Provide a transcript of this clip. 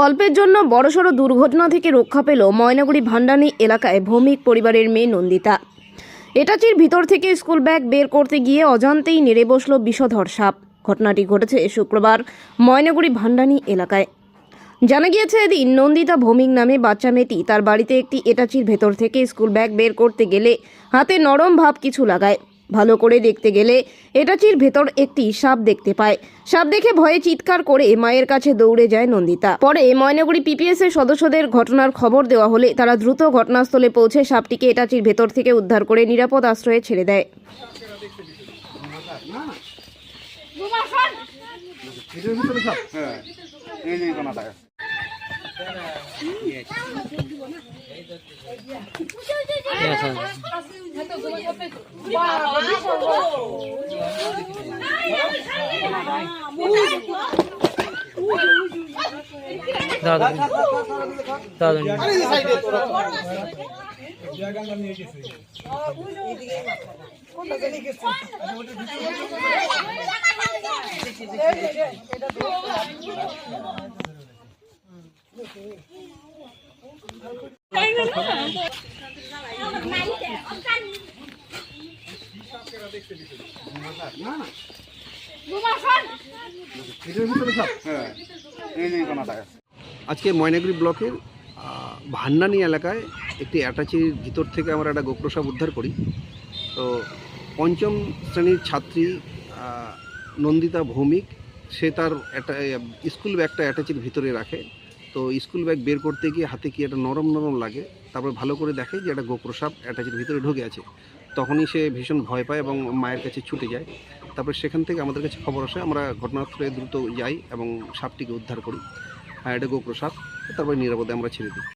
অল্পের জন্য বড়সড় দুর্ঘটনা থেকে রক্ষা পেল ময়নাগুড়ি ভান্ডানী এলাকায় ভৌমিক পরিবারের মেয়ে নন্দিতা। এটাচির ভিতর থেকে স্কুল ব্যাগ বের করতে গিয়ে অজান্তেই নেড়ে বসল বিষধর সাপ। ঘটনাটি ঘটেছে শুক্রবার ময়নাগুড়ি ভান্ডানী এলাকায়। জানা গিয়েছে, এদিন নন্দিতা ভৌমিক নামে বাচ্চা মেয়েটি তার বাড়িতে একটি এটাচির ভেতর থেকে স্কুল ব্যাগ বের করতে গেলে হাতে নরম ভাব কিছু লাগায়। ভালো করে দেখতে গেলে এটাচির ভেতর একটি সাপ দেখতে পায়। সাপ দেখে ভয়ে চিৎকার করে মায়ের কাছে দৌড়ে যায় নন্দিতা। পরে ময়নাগুড়ি পিপিএস এর সদস্যদের ঘটনার খবর দেওয়া হলে তারা দ্রুত ঘটনাস্থলে পৌঁছে সাপটিকে এটাচির ভেতর থেকে উদ্ধার করে নিরাপদ আশ্রয়ে ছেড়ে দেয়। আজকে ময়নাগুড়ি ব্লকের ভান্ডানী এলাকায় একটি অ্যাটাচির ভিতর থেকে আমরা একটা গোপ্রসাপ উদ্ধার করি। তো পঞ্চম শ্রেণীর ছাত্রী নন্দিতা ভৌমিক, সে তার স্কুল ব্যাগটা অ্যাটাচির ভিতরে রাখে। তো স্কুল ব্যাগ বের করতে গিয়ে হাতে কি একটা নরম নরম লাগে, তারপর ভালো করে দেখে যে একটা গোপ্রসাপ অ্যাটাচির ভিতরে ঢুকে আছে। তখনই সে ভীষণ ভয় পায় এবং মায়ের কাছে ছুটে যায়। তারপর সেখান থেকে আমাদের কাছে খবর আসে, আমরা ঘটনাস্থলে দ্রুত যাই এবং সাপটিকে উদ্ধার করি। এটা গোপ্রসাপ, তারপরে নিরাপদে আমরা ছেড়ে দিই।